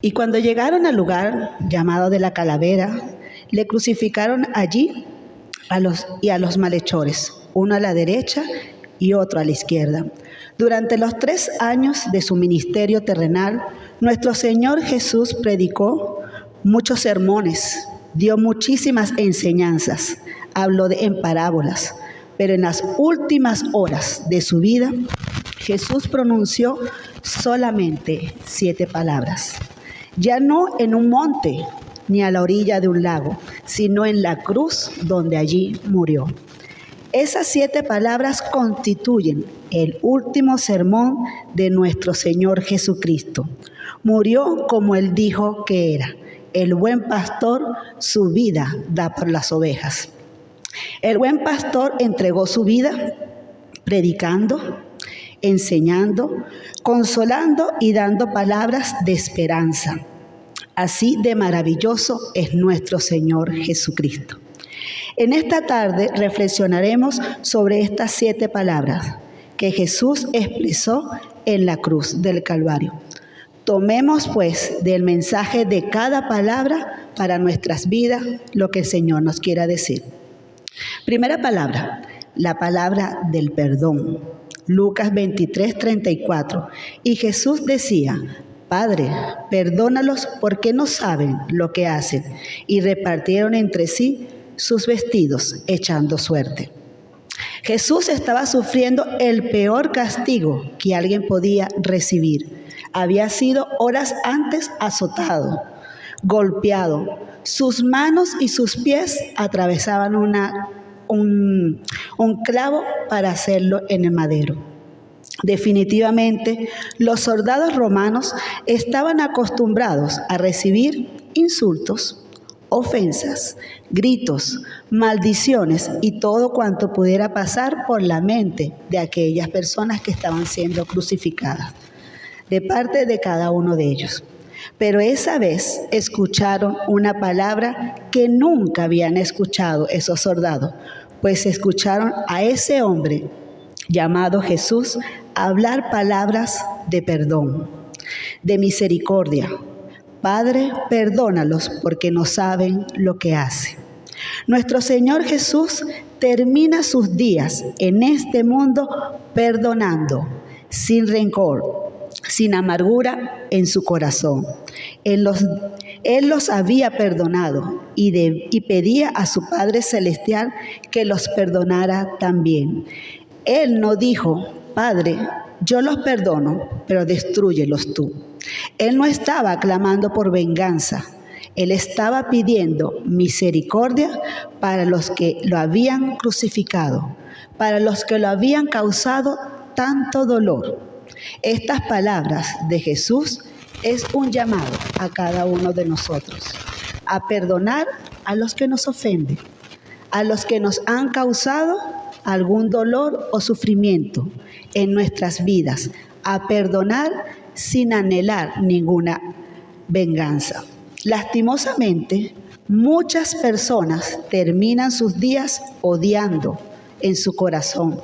Y cuando llegaron al lugar llamado de la Calavera, le crucificaron allí a los malhechores, uno a la derecha y otro a la izquierda. Durante los 3 años de su ministerio terrenal, nuestro Señor Jesús predicó muchos sermones, dio muchísimas enseñanzas, habló en parábolas, pero en las últimas horas de su vida, Jesús pronunció solamente 7 palabras. Ya no en un monte ni a la orilla de un lago, sino en la cruz donde allí murió. Esas 7 palabras constituyen el último sermón de nuestro Señor Jesucristo. Murió como Él dijo que era. El buen pastor su vida da por las ovejas. El buen pastor entregó su vida predicando, enseñando, consolando y dando palabras de esperanza. Así de maravilloso es nuestro Señor Jesucristo. En esta tarde reflexionaremos sobre estas 7 palabras que Jesús expresó en la cruz del Calvario. Tomemos pues del mensaje de cada palabra para nuestras vidas lo que el Señor nos quiera decir. Primera palabra, la palabra del perdón. Lucas 23:34. Y Jesús decía: Padre, perdónalos porque no saben lo que hacen. Y repartieron entre sí sus vestidos, echando suerte. Jesús estaba sufriendo el peor castigo que alguien podía recibir. Había sido horas antes azotado, golpeado. Sus manos y sus pies atravesaban un clavo para hacerlo en el madero. Definitivamente, los soldados romanos estaban acostumbrados a recibir insultos, ofensas, gritos, maldiciones y todo cuanto pudiera pasar por la mente de aquellas personas que estaban siendo crucificadas, de parte de cada uno de ellos. Pero esa vez escucharon una palabra que nunca habían escuchado esos soldados, pues escucharon a ese hombre llamado Jesús hablar palabras de perdón, de misericordia. Padre, perdónalos porque no saben lo que hacen. Nuestro Señor Jesús termina sus días en este mundo perdonando, sin rencor, sin amargura en su corazón. Él los había perdonado y pedía a su Padre Celestial que los perdonara también. Él no dijo: Padre, yo los perdono, pero destrúyelos tú. Él no estaba clamando por venganza. Él estaba pidiendo misericordia para los que lo habían crucificado, para los que lo habían causado tanto dolor. Estas palabras de Jesús es un llamado a cada uno de nosotros a perdonar a los que nos ofenden, a los que nos han causado algún dolor o sufrimiento en nuestras vidas, a perdonar sin anhelar ninguna venganza. Lastimosamente, muchas personas terminan sus días odiando en su corazón,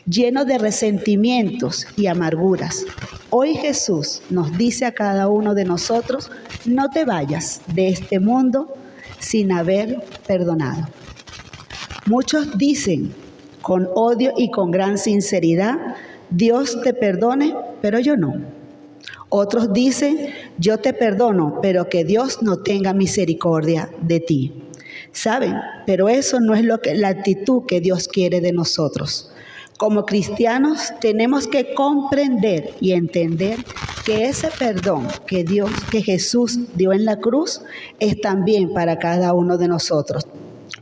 lleno de resentimientos y amarguras. Hoy Jesús nos dice a cada uno de nosotros: no te vayas de este mundo sin haber perdonado. Muchos dicen con odio y con gran sinceridad: Dios te perdone, pero yo no. Otros dicen: yo te perdono, pero que Dios no tenga misericordia de ti. ¿Saben? Pero eso no es la actitud que Dios quiere de nosotros. Como cristianos tenemos que comprender y entender que ese perdón que Jesús dio en la cruz es también para cada uno de nosotros,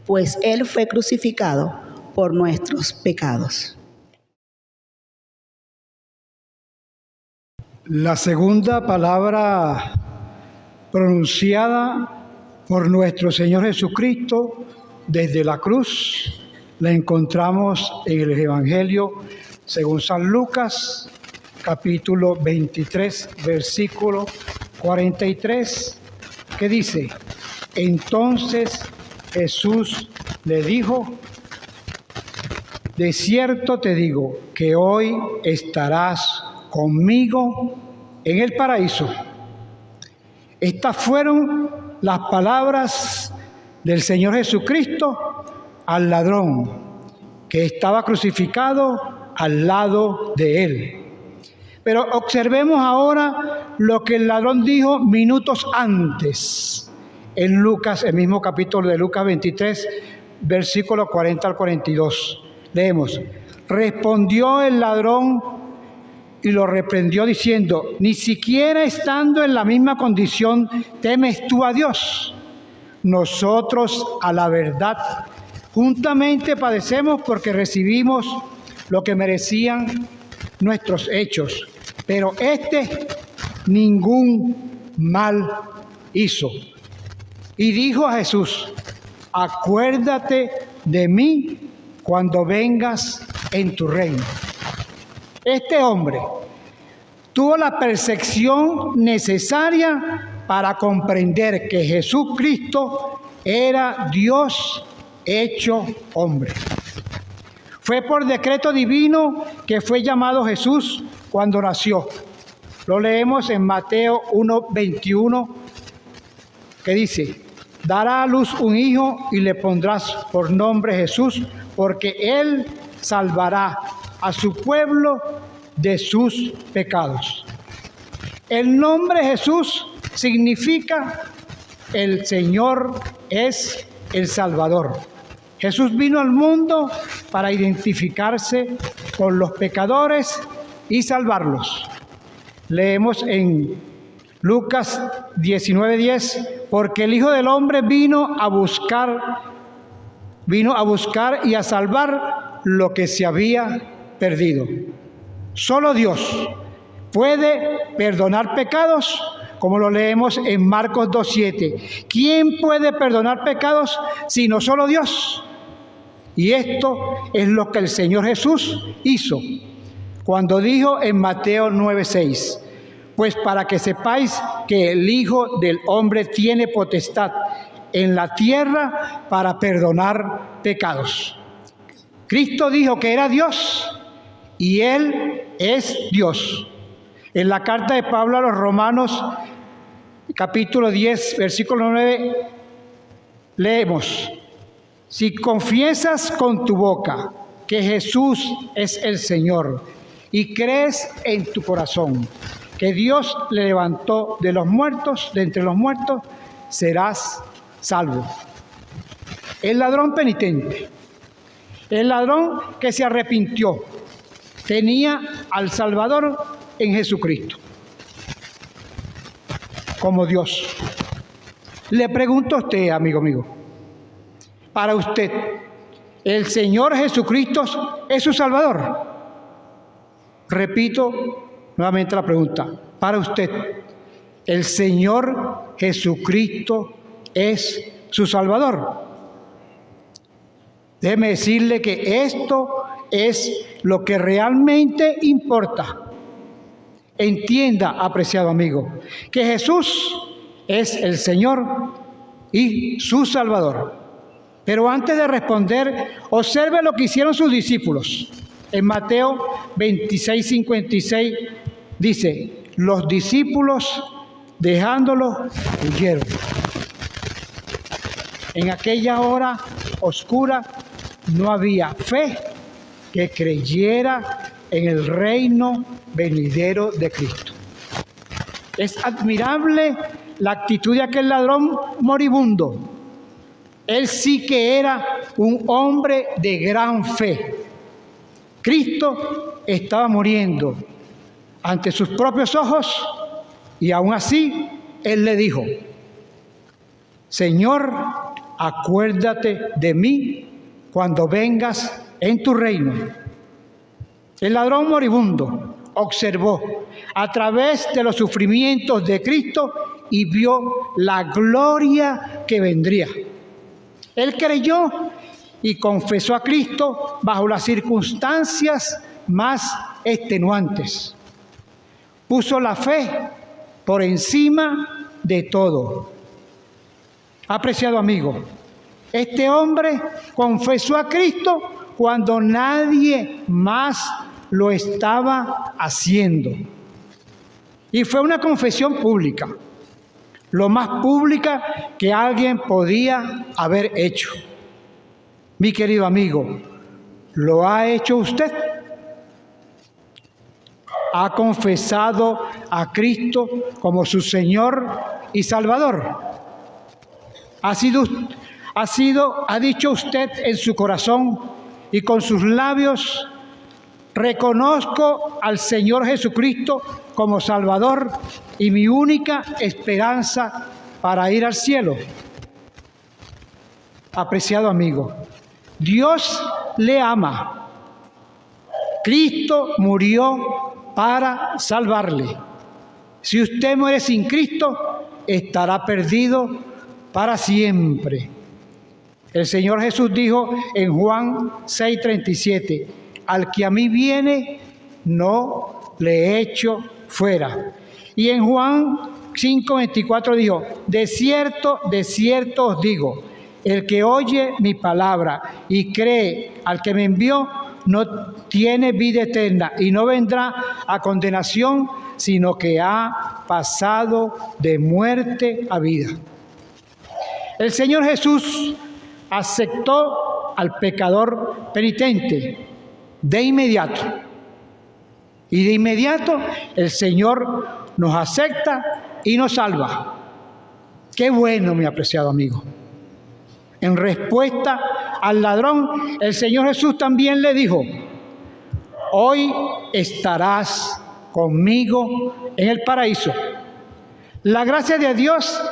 pues Él fue crucificado por nuestros pecados. La segunda palabra pronunciada por nuestro Señor Jesucristo desde la cruz la encontramos en el Evangelio según San Lucas, capítulo 23, versículo 43, que dice: Entonces Jesús le dijo: de cierto te digo que hoy estarás conmigo en el paraíso. Estas fueron las palabras del Señor Jesucristo al ladrón que estaba crucificado al lado de él. Pero observemos ahora lo que el ladrón dijo minutos antes en Lucas, el mismo capítulo de Lucas 23, versículos 40 al 42. Leemos: respondió el ladrón y lo reprendió diciendo: ni siquiera estando en la misma condición temes tú a Dios. Nosotros, a la verdad, juntamente padecemos porque recibimos lo que merecían nuestros hechos, pero este ningún mal hizo. Y dijo a Jesús: acuérdate de mí cuando vengas en tu reino. Este hombre tuvo la percepción necesaria para comprender que Jesucristo era Dios hecho hombre. Fue por decreto divino que fue llamado Jesús cuando nació. Lo leemos en Mateo 1:21, que dice: dará a luz un hijo y le pondrás por nombre Jesús, porque él salvará a su pueblo de sus pecados. El nombre Jesús significa el Señor es el Salvador. Jesús vino al mundo para identificarse con los pecadores y salvarlos. Leemos en Lucas 19:10, porque el Hijo del Hombre vino a buscar y a salvar lo que se había perdido. Solo Dios puede perdonar pecados, como lo leemos en Marcos 2:7. ¿Quién puede perdonar pecados sino solo Dios? Y esto es lo que el Señor Jesús hizo cuando dijo en Mateo 9:6: pues para que sepáis que el Hijo del Hombre tiene potestad en la tierra para perdonar pecados. Cristo dijo que era Dios y Él es Dios. En la carta de Pablo a los Romanos, capítulo 10, versículo 9, leemos: si confiesas con tu boca que Jesús es el Señor y crees en tu corazón que Dios le levantó de entre los muertos, serás salvo. El ladrón penitente, el ladrón que se arrepintió, tenía al Salvador en Jesucristo como Dios. Le pregunto a usted, amigo mío, para usted, ¿el Señor Jesucristo es su Salvador? Repito nuevamente la pregunta, para usted, ¿el Señor Jesucristo es su Salvador? Déjeme decirle que esto es lo que realmente importa. Entienda, apreciado amigo, que Jesús es el Señor y su Salvador. Pero antes de responder, observe lo que hicieron sus discípulos. En Mateo 26:56 dice: los discípulos, dejándolo, huyeron. En aquella hora oscura no había fe que creyera en el reino venidero de Cristo. Es admirable la actitud de aquel ladrón moribundo. Él sí que era un hombre de gran fe. Cristo estaba muriendo ante sus propios ojos y aún así él le dijo: Señor, acuérdate de mí cuando vengas en tu reino. El ladrón moribundo observó a través de los sufrimientos de Cristo y vio la gloria que vendría. Él creyó y confesó a Cristo bajo las circunstancias más extenuantes. Puso la fe por encima de todo. Apreciado amigo, este hombre confesó a Cristo cuando nadie más lo estaba haciendo. Y fue una confesión pública. lo más pública que alguien podía haber hecho. Mi querido amigo, ¿lo ha hecho usted? ¿Ha confesado a Cristo como su Señor y Salvador? ¿Ha dicho usted en su corazón y con sus labios: reconozco al Señor Jesucristo como Salvador y mi única esperanza para ir al cielo? Apreciado amigo, Dios le ama. Cristo murió para salvarle. Si usted muere sin Cristo, estará perdido para siempre. El Señor Jesús dijo en Juan 6:37, al que a mí viene, no le echo fuera. Y en Juan 5:24 dijo, de cierto os digo, el que oye mi palabra y cree al que me envió, no tiene vida eterna y no vendrá a condenación, sino que ha pasado de muerte a vida. El Señor Jesús aceptó al pecador penitente de inmediato. Y de inmediato el Señor nos acepta y nos salva. Qué bueno, mi apreciado amigo. En respuesta al ladrón, el Señor Jesús también le dijo, hoy estarás conmigo en el paraíso. La gracia de Dios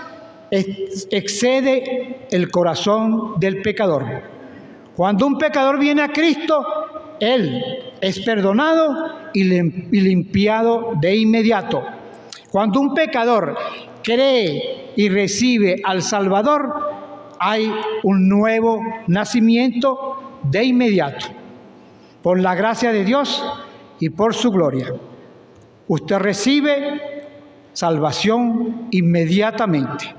excede el corazón del pecador. Cuando un pecador viene a Cristo, él es perdonado y limpiado de inmediato. Cuando un pecador cree y recibe al Salvador, hay un nuevo nacimiento de inmediato, por la gracia de Dios y por su gloria. Usted recibe salvación inmediatamente.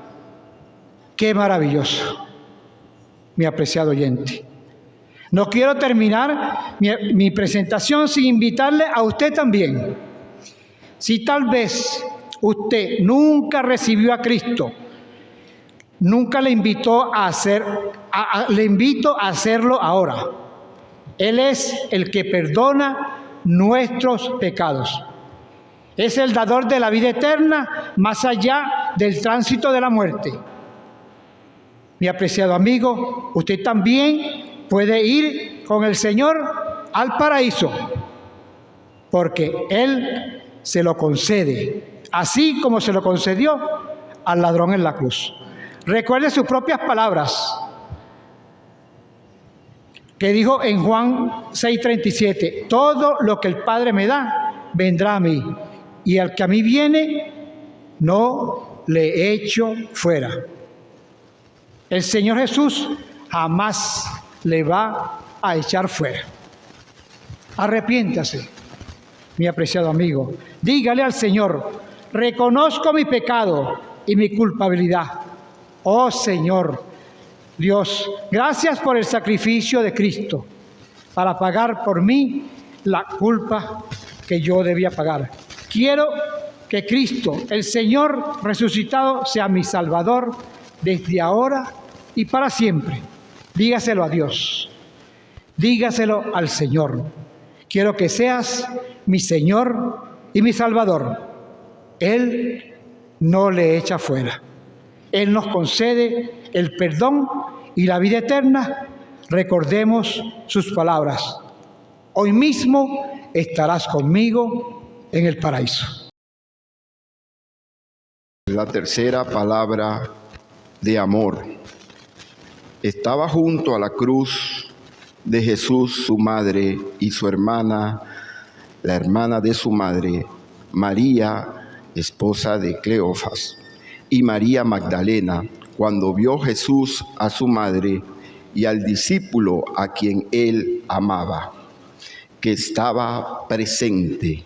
¡Qué maravilloso, mi apreciado oyente! No quiero terminar mi presentación sin invitarle a usted también. Si tal vez usted nunca recibió a Cristo, nunca le invitó a le invito a hacerlo ahora. Él es el que perdona nuestros pecados. Es el dador de la vida eterna, más allá del tránsito de la muerte. Mi apreciado amigo, usted también puede ir con el Señor al paraíso, porque Él se lo concede, así como se lo concedió al ladrón en la cruz. Recuerde sus propias palabras que dijo en Juan 6:37, todo lo que el Padre me da, vendrá a mí, y al que a mí viene, no le echo fuera. El Señor Jesús jamás le va a echar fuera. Arrepiéntase, mi apreciado amigo. Dígale al Señor, reconozco mi pecado y mi culpabilidad. Oh Señor, Dios, gracias por el sacrificio de Cristo para pagar por mí la culpa que yo debía pagar. Quiero que Cristo, el Señor resucitado, sea mi Salvador desde ahora y para siempre. Dígaselo a Dios, dígaselo al Señor. Quiero que seas mi Señor y mi Salvador. Él no le echa fuera. Él nos concede el perdón y la vida eterna. Recordemos sus palabras. Hoy mismo estarás conmigo en el paraíso. La tercera palabra de amor. Estaba junto a la cruz de Jesús su madre y su hermana, la hermana de su madre, María, esposa de Cleofas, y María Magdalena, cuando vio Jesús a su madre y al discípulo a quien él amaba, que estaba presente.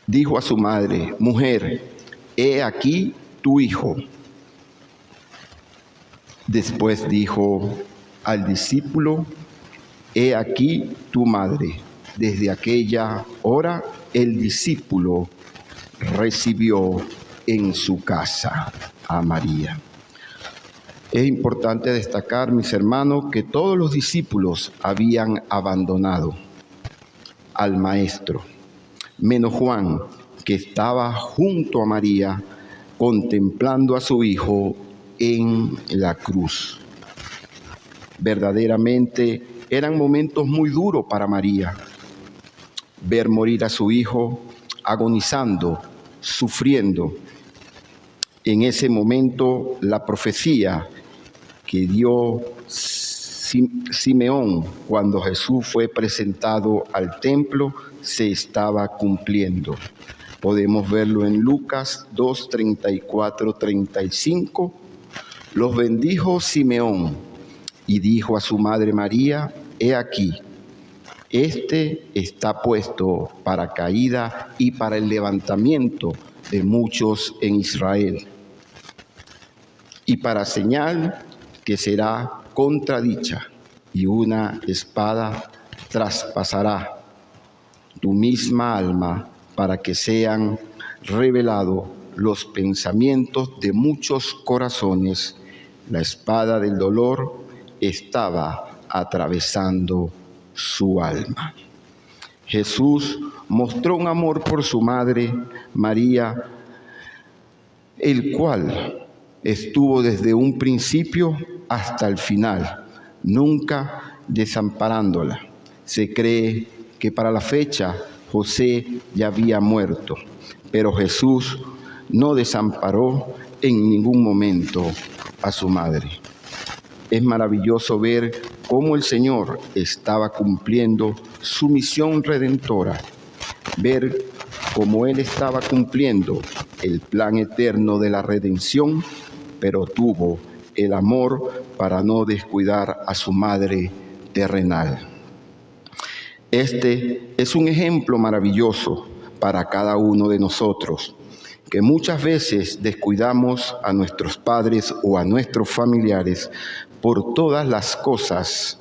Dijo a su madre, mujer, he aquí tu hijo. Después dijo al discípulo, he aquí tu madre. Desde aquella hora el discípulo recibió en su casa a María. Es importante destacar, mis hermanos, que todos los discípulos habían abandonado al Maestro, menos Juan, que estaba junto a María contemplando a su hijo en la cruz. Verdaderamente eran momentos muy duros para María. Ver morir a su hijo agonizando, sufriendo. En ese momento la profecía que dio Simeón cuando Jesús fue presentado al templo se estaba cumpliendo. Podemos verlo en Lucas 2, 34, 35. Los bendijo Simeón y dijo a su madre María: he aquí, este está puesto para caída y para el levantamiento de muchos en Israel, y para señal que será contradicha, y una espada traspasará tu misma alma, para que sean revelados los pensamientos de muchos corazones. La espada del dolor estaba atravesando su alma. Jesús mostró un amor por su madre María, el cual estuvo desde un principio hasta el final, nunca desamparándola. Se cree que para la fecha José ya había muerto, pero Jesús no desamparó en ningún momento a su madre. Es maravilloso ver cómo el Señor estaba cumpliendo su misión redentora, ver cómo Él estaba cumpliendo el plan eterno de la redención, pero tuvo el amor para no descuidar a su madre terrenal. Este es un ejemplo maravilloso para cada uno de nosotros, que muchas veces descuidamos a nuestros padres o a nuestros familiares por todas las cosas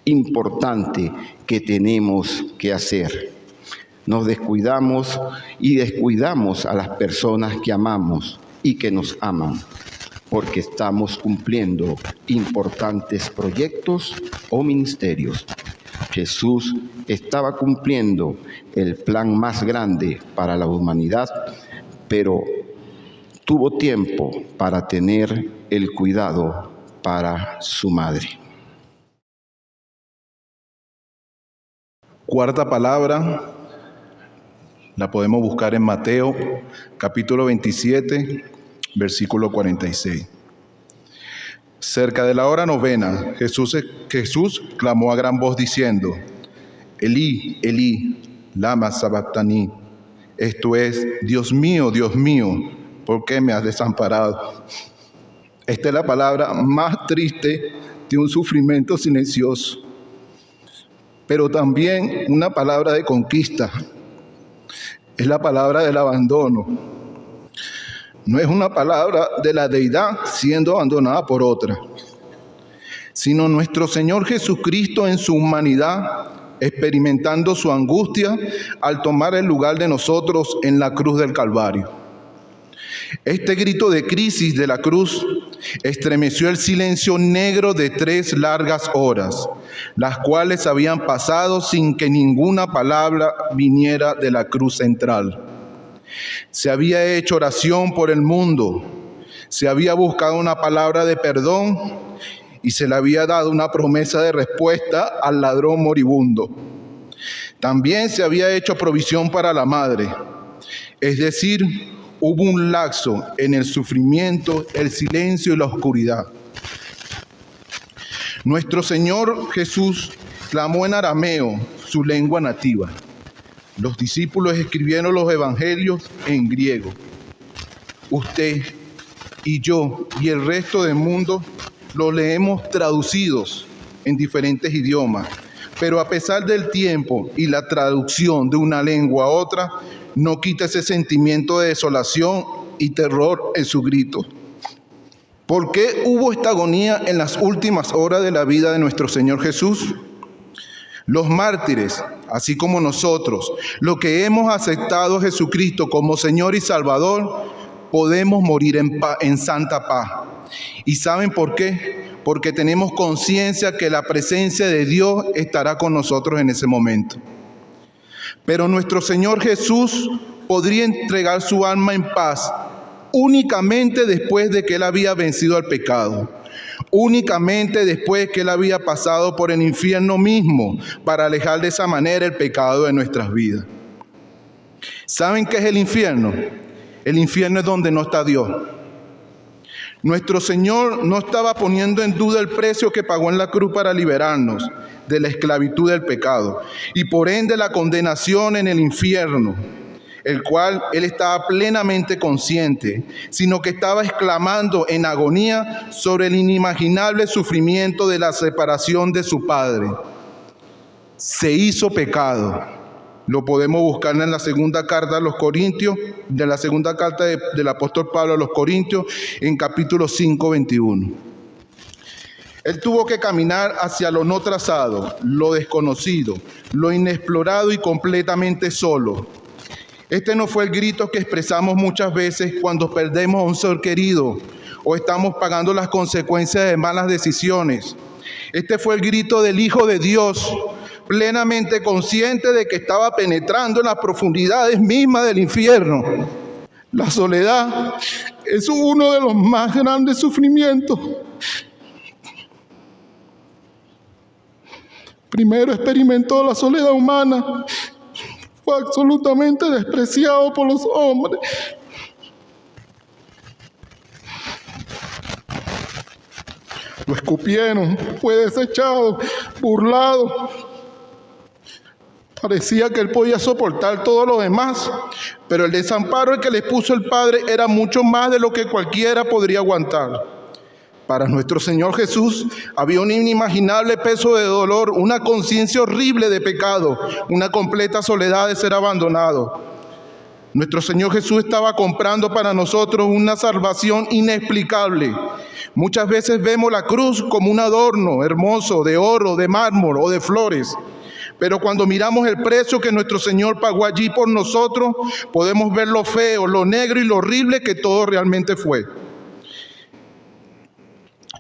importantes que tenemos que hacer. Nos descuidamos y descuidamos a las personas que amamos y que nos aman, porque estamos cumpliendo importantes proyectos o ministerios. Jesús estaba cumpliendo el plan más grande para la humanidad, pero tuvo tiempo para tener el cuidado para su madre. Cuarta palabra la podemos buscar en Mateo, capítulo 27, versículo 46. Cerca de la hora novena, Jesús clamó a gran voz diciendo: Elí, Elí, lama sabactani. Esto es: Dios mío, ¿por qué me has desamparado? Esta es la palabra más triste de un sufrimiento silencioso, pero también una palabra de conquista. Es la palabra del abandono. No es una palabra de la deidad siendo abandonada por otra, sino nuestro Señor Jesucristo en su humanidad, experimentando su angustia al tomar el lugar de nosotros en la cruz del Calvario. Este grito de crisis de la cruz estremeció el silencio negro de 3 largas horas, las cuales habían pasado sin que ninguna palabra viniera de la cruz central. Se había hecho oración por el mundo, se había buscado una palabra de perdón y se le había dado una promesa de respuesta al ladrón moribundo. También se había hecho provisión para la madre, es decir, hubo un lapso en el sufrimiento, el silencio y la oscuridad. Nuestro Señor Jesús clamó en arameo, su lengua nativa. Los discípulos escribieron los evangelios en griego. Usted y yo y el resto del mundo los leemos traducidos en diferentes idiomas, pero a pesar del tiempo y la traducción de una lengua a otra, no quita ese sentimiento de desolación y terror en su grito. ¿Por qué hubo esta agonía en las últimas horas de la vida de nuestro Señor Jesús? Los mártires, así como nosotros, los que hemos aceptado a Jesucristo como Señor y Salvador, podemos morir en santa paz. ¿Y saben por qué? Porque tenemos conciencia que la presencia de Dios estará con nosotros en ese momento. Pero nuestro Señor Jesús podría entregar su alma en paz únicamente después de que Él había vencido al pecado, únicamente después que Él había pasado por el infierno mismo para alejar de esa manera el pecado de nuestras vidas. ¿Saben qué es el infierno? El infierno es donde no está Dios. Nuestro Señor no estaba poniendo en duda el precio que pagó en la cruz para liberarnos de la esclavitud del pecado y por ende la condenación en el infierno, el cual Él estaba plenamente consciente, sino que estaba exclamando en agonía sobre el inimaginable sufrimiento de la separación de su Padre. Se hizo pecado. Lo podemos buscar en la segunda carta a los Corintios, de la segunda carta del apóstol Pablo a los Corintios, en capítulo 5, 21. Él tuvo que caminar hacia lo no trazado, lo desconocido, lo inexplorado y completamente solo. Este no fue el grito que expresamos muchas veces cuando perdemos a un ser querido o estamos pagando las consecuencias de malas decisiones. Este fue el grito del Hijo de Dios, plenamente consciente de que estaba penetrando en las profundidades mismas del infierno. La soledad es uno de los más grandes sufrimientos. Primero experimentó la soledad humana, fue absolutamente despreciado por los hombres. Lo escupieron, fue desechado, burlado. Parecía que él podía soportar todo lo demás, pero el desamparo que le puso el Padre era mucho más de lo que cualquiera podría aguantar. Para nuestro Señor Jesús había un inimaginable peso de dolor, una conciencia horrible de pecado, una completa soledad de ser abandonado. Nuestro Señor Jesús estaba comprando para nosotros una salvación inexplicable. Muchas veces vemos la cruz como un adorno hermoso de oro, de mármol o de flores. Pero cuando miramos el precio que nuestro Señor pagó allí por nosotros, podemos ver lo feo, lo negro y lo horrible que todo realmente fue.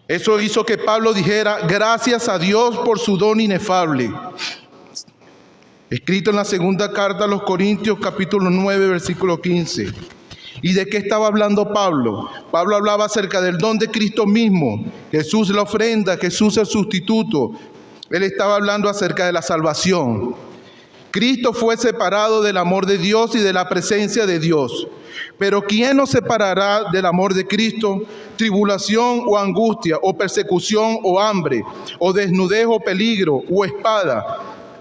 Eso hizo que Pablo dijera, gracias a Dios por su don inefable. Escrito en la segunda carta a los Corintios, capítulo 9, versículo 15. ¿Y de qué estaba hablando Pablo? Pablo hablaba acerca del don de Cristo mismo. Jesús la ofrenda, Jesús el sustituto. Él estaba hablando acerca de la salvación. Cristo fue separado del amor de Dios y de la presencia de Dios. Pero ¿quién nos separará del amor de Cristo? Tribulación o angustia, o persecución o hambre, o desnudez o peligro, o espada.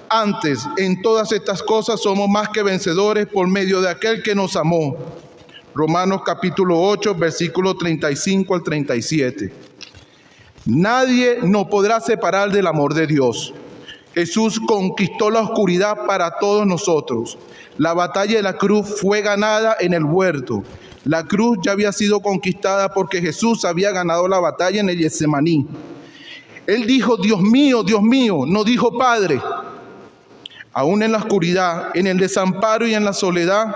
Antes, en todas estas cosas somos más que vencedores por medio de aquel que nos amó. Romanos capítulo 8, versículo 35 al 37. Nadie nos podrá separar del amor de Dios. Jesús conquistó la oscuridad para todos nosotros. La batalla de la cruz fue ganada en el huerto. La cruz ya había sido conquistada porque Jesús había ganado la batalla en el Getsemaní. Él dijo, Dios mío, no dijo Padre. Aún en la oscuridad, en el desamparo y en la soledad,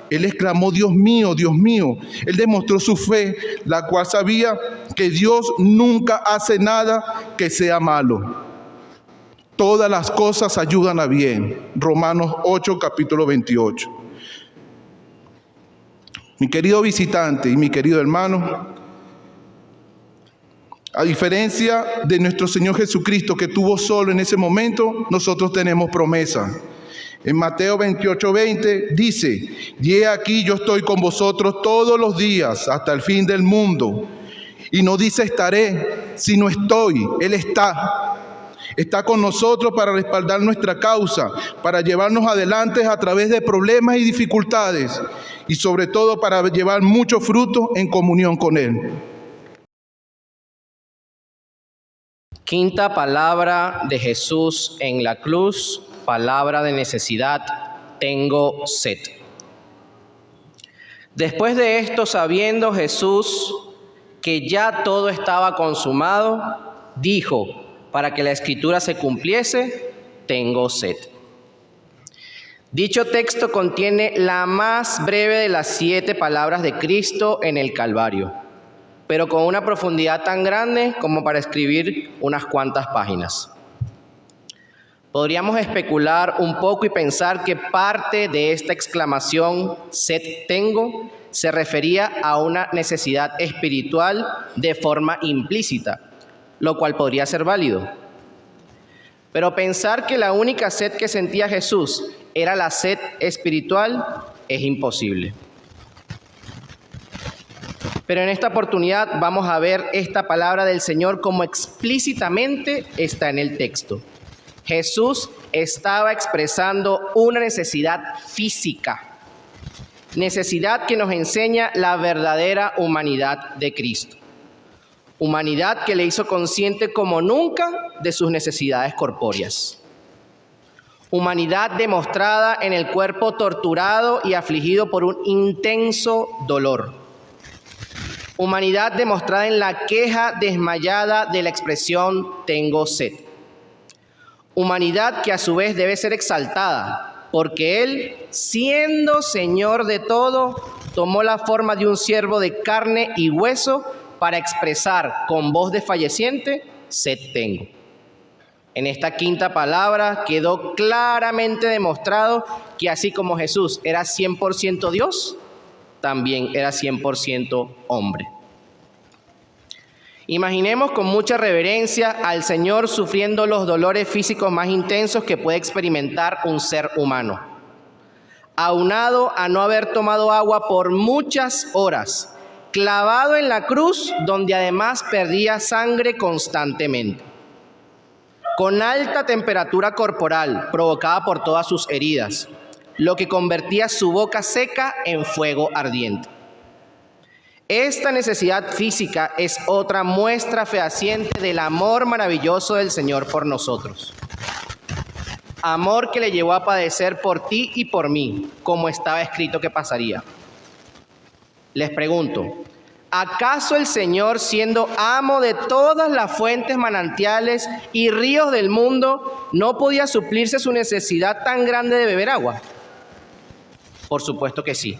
Él exclamó, Dios mío, Dios mío. Él demostró su fe, la cual sabía que Dios nunca hace nada que sea malo. Todas las cosas ayudan a bien. Romanos 8, capítulo 28. Mi querido visitante y mi querido hermano, a diferencia de nuestro Señor Jesucristo que estuvo solo en ese momento, nosotros tenemos promesa. En Mateo 28:20 dice, y he aquí yo estoy con vosotros todos los días hasta el fin del mundo. Y no dice estaré, sino estoy. Él está con nosotros para respaldar nuestra causa, para llevarnos adelante a través de problemas y dificultades, y sobre todo para llevar mucho fruto en comunión con Él. Quinta palabra de Jesús en la cruz, palabra de necesidad, tengo sed. Después de esto, sabiendo Jesús que ya todo estaba consumado, dijo, para que la escritura se cumpliese, tengo sed. Dicho texto contiene la más breve de las 7 palabras de Cristo en el Calvario, pero con una profundidad tan grande como para escribir unas cuantas páginas. Podríamos especular un poco y pensar que parte de esta exclamación, sed tengo, se refería a una necesidad espiritual de forma implícita, lo cual podría ser válido. Pero pensar que la única sed que sentía Jesús era la sed espiritual es imposible. Pero en esta oportunidad vamos a ver esta palabra del Señor como explícitamente está en el texto. Jesús estaba expresando una necesidad física, necesidad que nos enseña la verdadera humanidad de Cristo. Humanidad que le hizo consciente como nunca de sus necesidades corpóreas. Humanidad demostrada en el cuerpo torturado y afligido por un intenso dolor. Humanidad demostrada en la queja desmayada de la expresión tengo sed. Humanidad que a su vez debe ser exaltada, porque Él, siendo Señor de todo, tomó la forma de un siervo de carne y hueso para expresar con voz desfalleciente, sed tengo. En esta quinta palabra quedó claramente demostrado que así como Jesús era 100% Dios, también era 100% hombre. Imaginemos con mucha reverencia al Señor sufriendo los dolores físicos más intensos que puede experimentar un ser humano, aunado a no haber tomado agua por muchas horas, clavado en la cruz donde además perdía sangre constantemente, con alta temperatura corporal provocada por todas sus heridas, lo que convertía su boca seca en fuego ardiente. Esta necesidad física es otra muestra fehaciente del amor maravilloso del Señor por nosotros. Amor que le llevó a padecer por ti y por mí, como estaba escrito que pasaría. Les pregunto, ¿acaso el Señor, siendo amo de todas las fuentes, manantiales y ríos del mundo, no podía suplirse su necesidad tan grande de beber agua? Por supuesto que sí.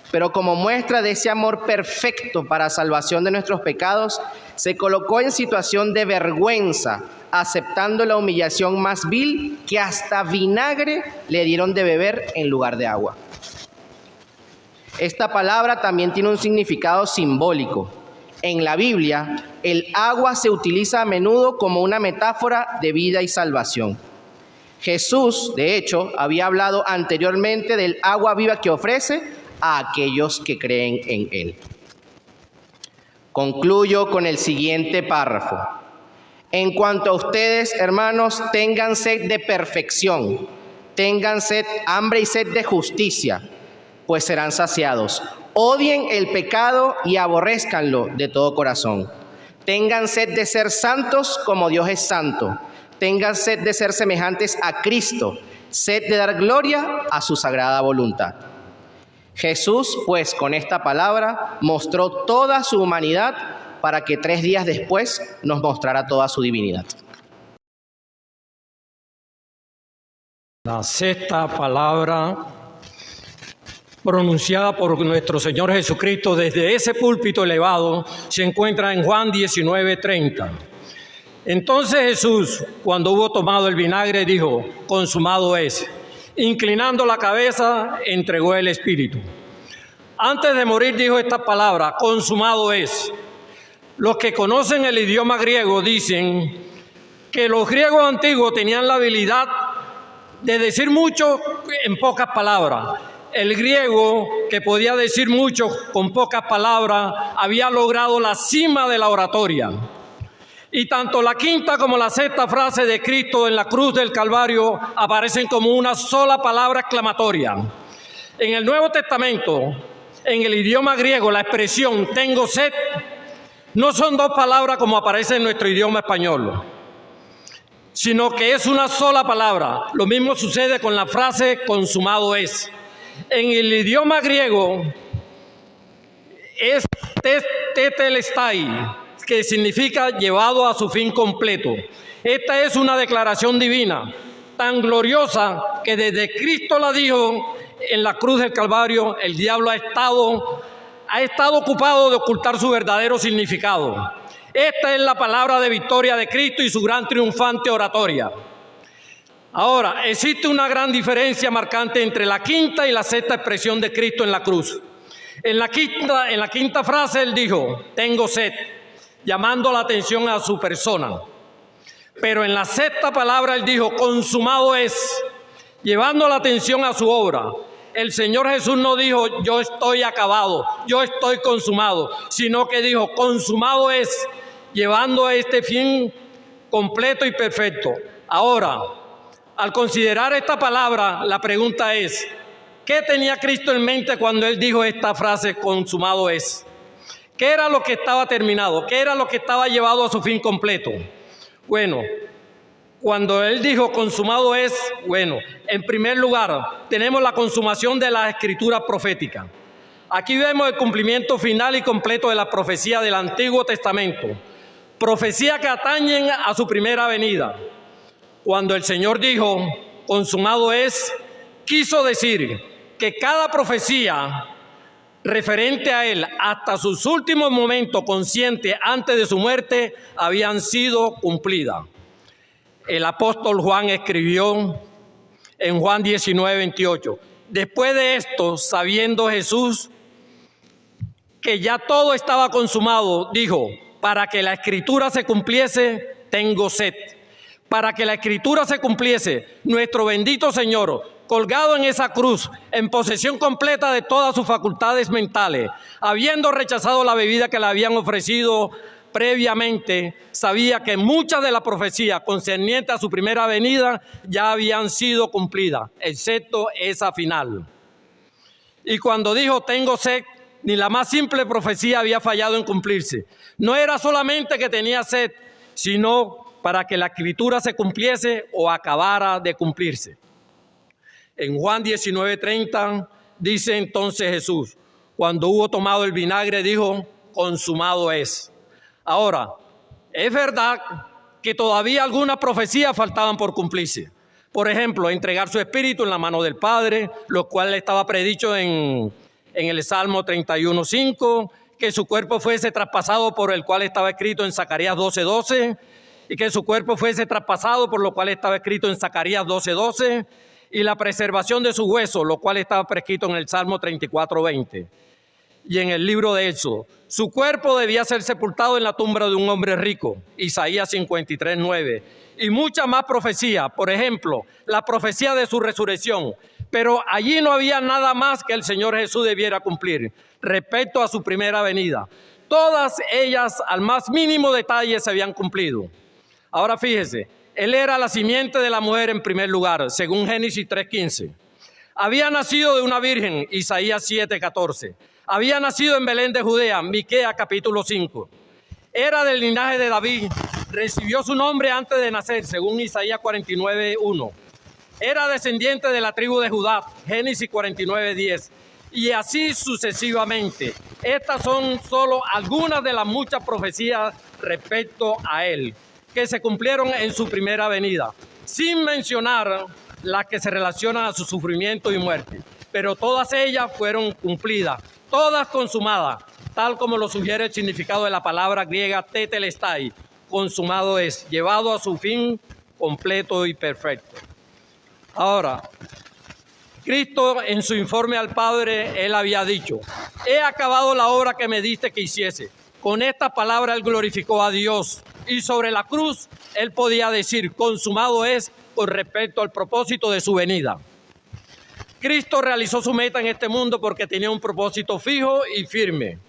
Pero como muestra de ese amor perfecto para salvación de nuestros pecados, se colocó en situación de vergüenza, aceptando la humillación más vil, que hasta vinagre le dieron de beber en lugar de agua. Esta palabra también tiene un significado simbólico. En la Biblia, el agua se utiliza a menudo como una metáfora de vida y salvación. Jesús, de hecho, había hablado anteriormente del agua viva que ofrece a aquellos que creen en Él. Concluyo con el siguiente párrafo. En cuanto a ustedes, hermanos, tengan sed de perfección, tengan sed, hambre y sed de justicia, pues serán saciados. Odien el pecado y aborrézcanlo de todo corazón. Tengan sed de ser santos como Dios es santo. Tengan sed de ser semejantes a Cristo, sed de dar gloria a su sagrada voluntad. Jesús, pues, con esta palabra mostró toda su humanidad para que 3 días después nos mostrara toda su divinidad. La sexta palabra pronunciada por nuestro Señor Jesucristo desde ese púlpito elevado se encuentra en Juan 19:30. Entonces Jesús, cuando hubo tomado el vinagre, dijo, consumado es. Inclinando la cabeza, entregó el espíritu. Antes de morir dijo esta palabra, consumado es. Los que conocen el idioma griego dicen que los griegos antiguos tenían la habilidad de decir mucho en pocas palabras. El griego, que podía decir mucho con pocas palabras, había logrado la cima de la oratoria. Y tanto la quinta como la sexta frase de Cristo en la cruz del Calvario aparecen como una sola palabra exclamatoria. En el Nuevo Testamento, en el idioma griego, la expresión tengo sed no son 2 palabras como aparece en nuestro idioma español, sino que es una sola palabra. Lo mismo sucede con la frase consumado es. En el idioma griego es tetelestai, que significa llevado a su fin completo. Esta es una declaración divina. tan gloriosa que desde Cristo la dijo en la cruz del Calvario, el diablo ha estado ocupado de ocultar su verdadero significado. Esta es la palabra de victoria de Cristo y su gran triunfante oratoria. Ahora, existe una gran diferencia marcante entre la quinta y la sexta expresión de Cristo en la cruz. En la quinta frase Él dijo, tengo sed, llamando la atención a su persona. Pero en la sexta palabra Él dijo, consumado es, llevando la atención a su obra. El Señor Jesús no dijo, yo estoy acabado, yo estoy consumado, sino que dijo, consumado es, llevando a este fin completo y perfecto. Ahora, al considerar esta palabra, la pregunta es, ¿qué tenía Cristo en mente cuando Él dijo esta frase, consumado es? ¿Qué era lo que estaba terminado? ¿Qué era lo que estaba llevado a su fin completo? Bueno, cuando Él dijo consumado es, en primer lugar, tenemos la consumación de la escritura profética. Aquí vemos el cumplimiento final y completo de la profecía del Antiguo Testamento, profecía que atañen a su primera venida. Cuando el Señor dijo, consumado es, quiso decir que cada profecía referente a Él hasta sus últimos momentos conscientes antes de su muerte habían sido cumplidas. El apóstol Juan escribió en Juan 19:28, después de esto, sabiendo Jesús que ya todo estaba consumado, dijo, para que la escritura se cumpliese, tengo sed. Para que la escritura se cumpliese, nuestro bendito Señor, colgado en esa cruz, en posesión completa de todas sus facultades mentales, habiendo rechazado la bebida que le habían ofrecido previamente, sabía que muchas de las profecías concernientes a su primera venida ya habían sido cumplidas, excepto esa final. Y cuando dijo, tengo sed, ni la más simple profecía había fallado en cumplirse. No era solamente que tenía sed, sino para que la escritura se cumpliese o acabara de cumplirse. En Juan 19:30 dice entonces Jesús, cuando hubo tomado el vinagre, dijo, consumado es. Ahora, es verdad que todavía algunas profecías faltaban por cumplirse. Por ejemplo, entregar su espíritu en la mano del Padre, lo cual estaba predicho en el Salmo 31:5, que su cuerpo fuese traspasado por el cual estaba escrito en Zacarías 12:12, y que su cuerpo fuese traspasado por lo cual estaba escrito en Zacarías 12:12, y la preservación de sus huesos, lo cual estaba prescrito en el Salmo 34:20. Y en el libro de Éxodo, su cuerpo debía ser sepultado en la tumba de un hombre rico, Isaías 53:9. Y muchas más profecías, por ejemplo, la profecía de su resurrección. Pero allí no había nada más que el Señor Jesús debiera cumplir respecto a su primera venida. Todas ellas, al más mínimo detalle, se habían cumplido. Ahora fíjese, Él era la simiente de la mujer en primer lugar, según Génesis 3:15. Había nacido de una virgen, Isaías 7:14. Había nacido en Belén de Judea, Miqueas capítulo 5. Era del linaje de David, recibió su nombre antes de nacer, según Isaías 49:1. Era descendiente de la tribu de Judá, Génesis 49:10. Y así sucesivamente. Estas son solo algunas de las muchas profecías respecto a Él, que se cumplieron en su primera venida, sin mencionar las que se relacionan a su sufrimiento y muerte. Pero todas ellas fueron cumplidas, todas consumadas, tal como lo sugiere el significado de la palabra griega tetelestai, consumado es, llevado a su fin completo y perfecto. Ahora, Cristo en su informe al Padre, Él había dicho, he acabado la obra que me diste que hiciese. Con esta palabra Él glorificó a Dios y sobre la cruz Él podía decir, consumado es con respecto al propósito de su venida. Cristo realizó su meta en este mundo porque tenía un propósito fijo y firme.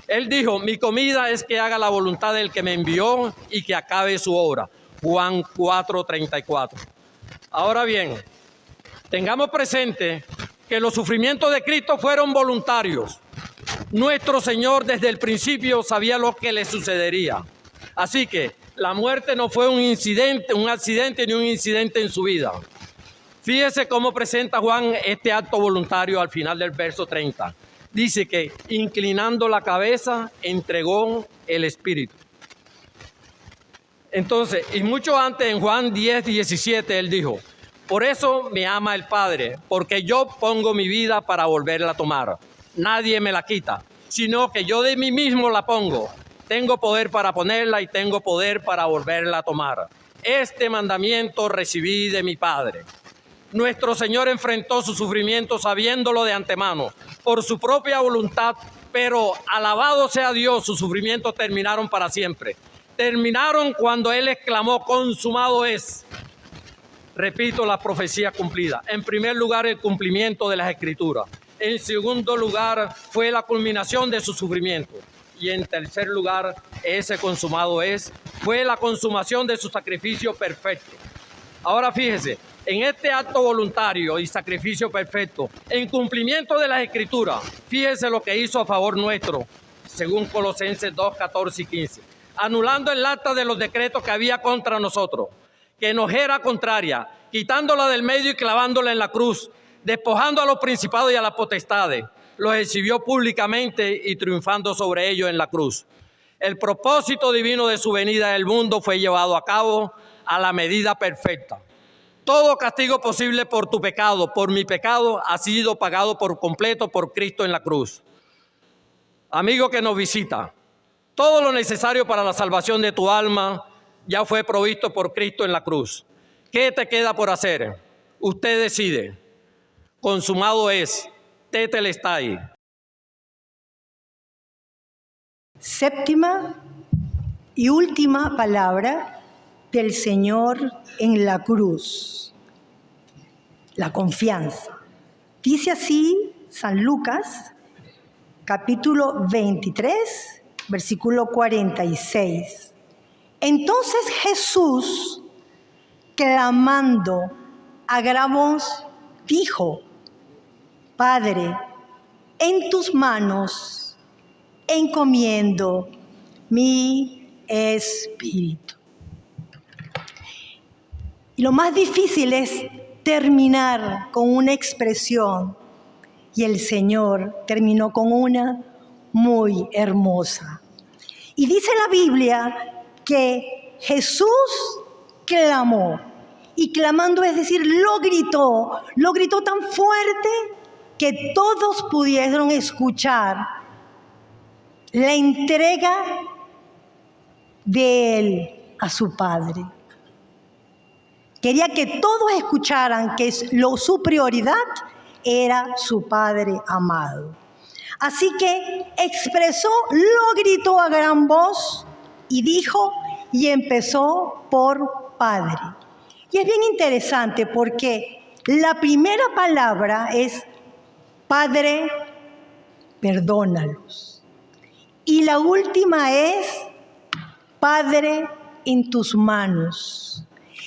Él dijo, mi comida es que haga la voluntad del que me envió y que acabe su obra. Juan 4:34. Ahora bien, tengamos presente que los sufrimientos de Cristo fueron voluntarios. Nuestro Señor desde el principio sabía lo que le sucedería. Así que la muerte no fue un accidente ni un incidente en su vida. Fíjese cómo presenta Juan este acto voluntario al final del verso 30. Dice que inclinando la cabeza entregó el espíritu. Entonces, y mucho antes en Juan 10:17 Él dijo, Por eso me ama el Padre, porque yo pongo mi vida para volverla a tomar. Nadie me la quita, sino que yo de mí mismo la pongo. Tengo poder para ponerla y tengo poder para volverla a tomar. Este mandamiento recibí de mi Padre. Nuestro Señor enfrentó su sufrimiento sabiéndolo de antemano, por su propia voluntad, pero alabado sea Dios, sus sufrimientos terminaron para siempre. Terminaron cuando Él exclamó: consumado es. Repito, la profecía cumplida. En primer lugar, el cumplimiento de las Escrituras. En segundo lugar, fue la culminación de su sufrimiento. Y en tercer lugar, ese consumado es, fue la consumación de su sacrificio perfecto. Ahora fíjese, en este acto voluntario y sacrificio perfecto, en cumplimiento de las Escrituras, fíjese lo que hizo a favor nuestro, según Colosenses 2, 14 y 15, anulando el acta de los decretos que había contra nosotros, que nos era contraria, quitándola del medio y clavándola en la cruz, despojando a los principados y a las potestades, los exhibió públicamente y triunfando sobre ellos en la cruz. El propósito divino de su venida al mundo fue llevado a cabo a la medida perfecta. Todo castigo posible por tu pecado, por mi pecado, ha sido pagado por completo por Cristo en la cruz. Amigo que nos visita, todo lo necesario para la salvación de tu alma ya fue provisto por Cristo en la cruz. ¿Qué te queda por hacer? Usted decide. Consumado es. Tetelestai. Séptima y última palabra del Señor en la cruz. La confianza. Dice así San Lucas, capítulo 23, versículo 46. Entonces Jesús, clamando a gran voz, dijo: Padre, en tus manos encomiendo mi espíritu. Y lo más difícil es terminar con una expresión, y el Señor terminó con una muy hermosa. Y dice la Biblia que Jesús clamó, y clamando es decir, lo gritó tan fuerte que todos pudieron escuchar la entrega de Él a su Padre. Quería que todos escucharan que su prioridad era su Padre amado. Así que expresó, lo gritó a gran voz y dijo, y empezó por Padre. Y es bien interesante porque la primera palabra es Padre, perdónalos. Y la última es Padre, en tus manos.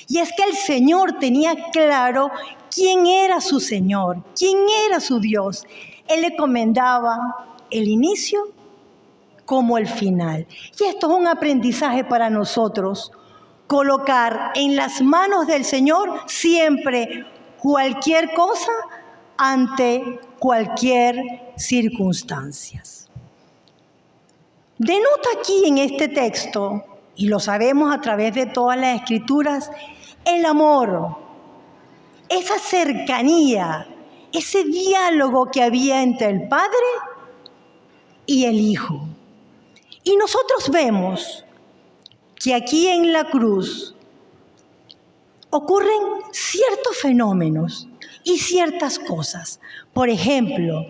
Y es que el Señor tenía claro quién era su Señor, quién era su Dios. Él le encomendaba el inicio como el final. Y esto es un aprendizaje para nosotros. Colocar en las manos del Señor siempre cualquier cosa ante cualquier circunstancia. Denota aquí en este texto, y lo sabemos a través de todas las Escrituras, el amor, esa cercanía, ese diálogo que había entre el Padre y el Hijo. Y nosotros vemos que aquí en la cruz ocurren ciertos fenómenos y ciertas cosas. Por ejemplo,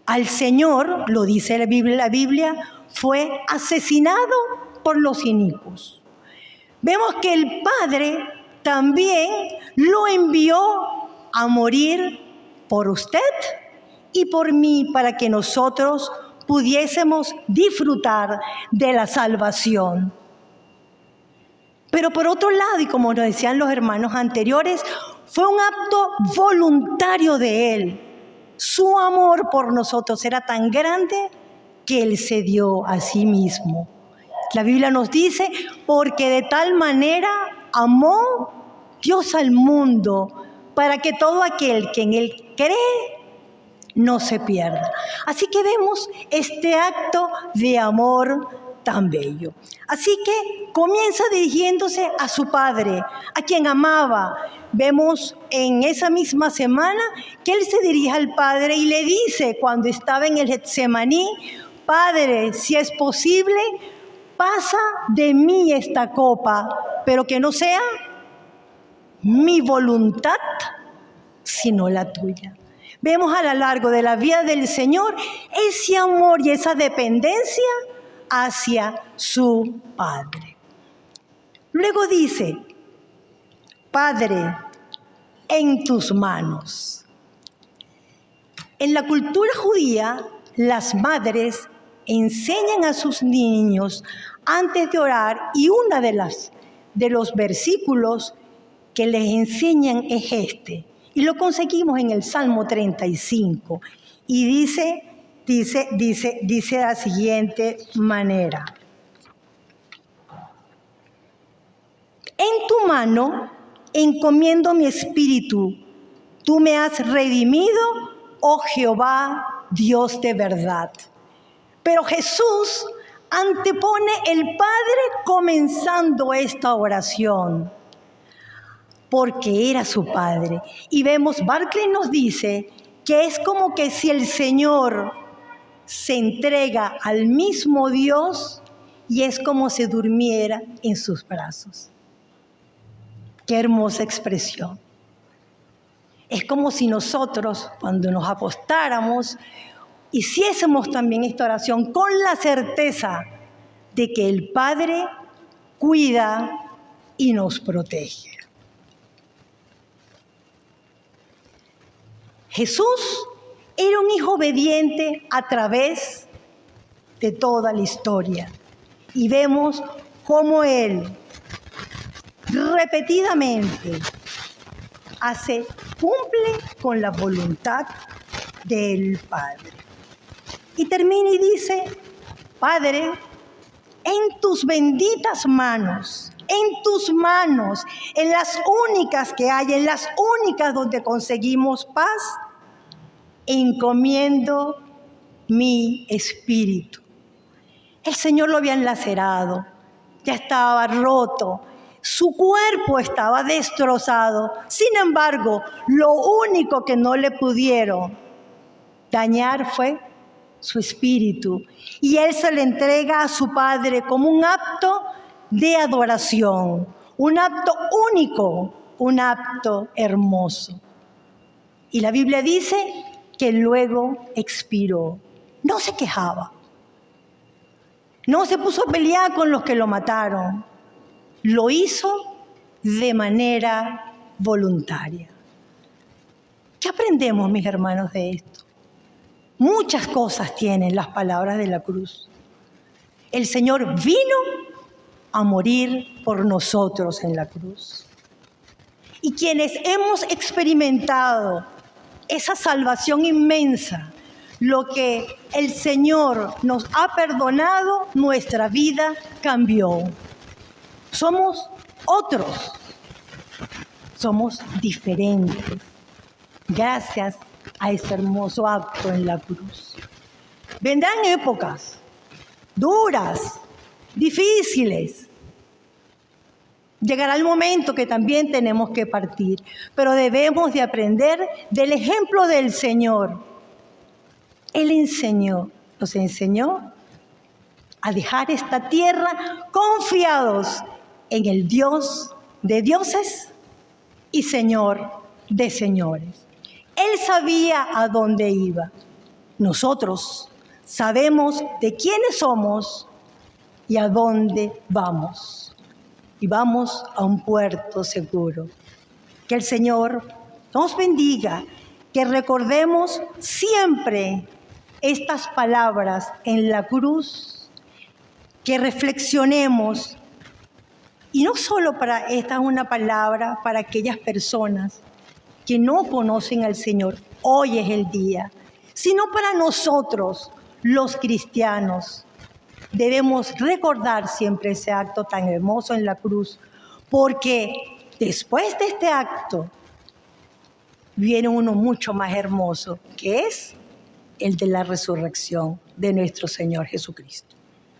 al Señor, lo dice la Biblia, fue asesinado por los inicuos. Vemos que el Padre también lo envió a morir por usted y por mí, para que nosotros pudiésemos disfrutar de la salvación. Pero por otro lado, y como nos decían los hermanos anteriores, fue un acto voluntario de Él. Su amor por nosotros era tan grande que Él se dio a sí mismo. La Biblia nos dice, porque de tal manera amó Dios al mundo, para que todo aquel que en Él cree no se pierda. Así que vemos este acto de amor tan bello. Así que comienza dirigiéndose a su padre, a quien amaba. Vemos en esa misma semana que él se dirige al padre y le dice cuando estaba en el Getsemaní: Padre, si es posible, pasa de mí esta copa, pero que no sea mi voluntad, sino la tuya. Vemos a lo largo de la vida del Señor ese amor y esa dependencia hacia su Padre. Luego dice: Padre, en tus manos. En la cultura judía, las madres enseñan a sus niños antes de orar, y uno de los versículos que les enseñan es este. Y lo conseguimos en el Salmo 35. Y dice de la siguiente manera: En tu mano encomiendo mi espíritu. Tú me has redimido, oh Jehová, Dios de verdad. Pero Jesús antepone el Padre comenzando esta oración, porque era su Padre. Y vemos, Barclay nos dice que es como que si el Señor se entrega al mismo Dios y es como si durmiera en sus brazos. Qué hermosa expresión. Es como si nosotros, cuando nos acostáramos, hiciésemos también esta oración con la certeza de que el Padre cuida y nos protege. Jesús era un hijo obediente a través de toda la historia. Y vemos cómo Él repetidamente cumple con la voluntad del Padre. Y termina y dice: Padre, en tus benditas manos, en tus manos, en las únicas que hay, en las únicas donde conseguimos paz, encomiendo mi espíritu. El Señor lo había lacerado, ya estaba roto, su cuerpo estaba destrozado. Sin embargo, lo único que no le pudieron dañar fue su espíritu. Y Él se le entrega a su Padre como un acto de adoración, un acto único, un acto hermoso. Y la Biblia dice que luego expiró. No se quejaba. No se puso a pelear con los que lo mataron. Lo hizo de manera voluntaria. ¿Qué aprendemos, mis hermanos, de esto? Muchas cosas tienen las palabras de la cruz. El Señor vino a morir por nosotros en la cruz. Y quienes hemos experimentado esa salvación inmensa, lo que el Señor nos ha perdonado, nuestra vida cambió. Somos otros, somos diferentes, gracias a ese hermoso acto en la cruz. Vendrán épocas duras, difíciles. Llegará el momento que también tenemos que partir, pero debemos de aprender del ejemplo del Señor. Él nos enseñó a dejar esta tierra confiados en el Dios de dioses y Señor de señores. Él sabía a dónde iba. Nosotros sabemos de quiénes somos y a dónde vamos. Y vamos a un puerto seguro. Que el Señor nos bendiga, que recordemos siempre estas palabras en la cruz, que reflexionemos. Y no solo esta es una palabra para aquellas personas que no conocen al Señor, hoy es el día, sino para nosotros, los cristianos. Debemos recordar siempre ese acto tan hermoso en la cruz, porque después de este acto viene uno mucho más hermoso, que es el de la resurrección de nuestro Señor Jesucristo.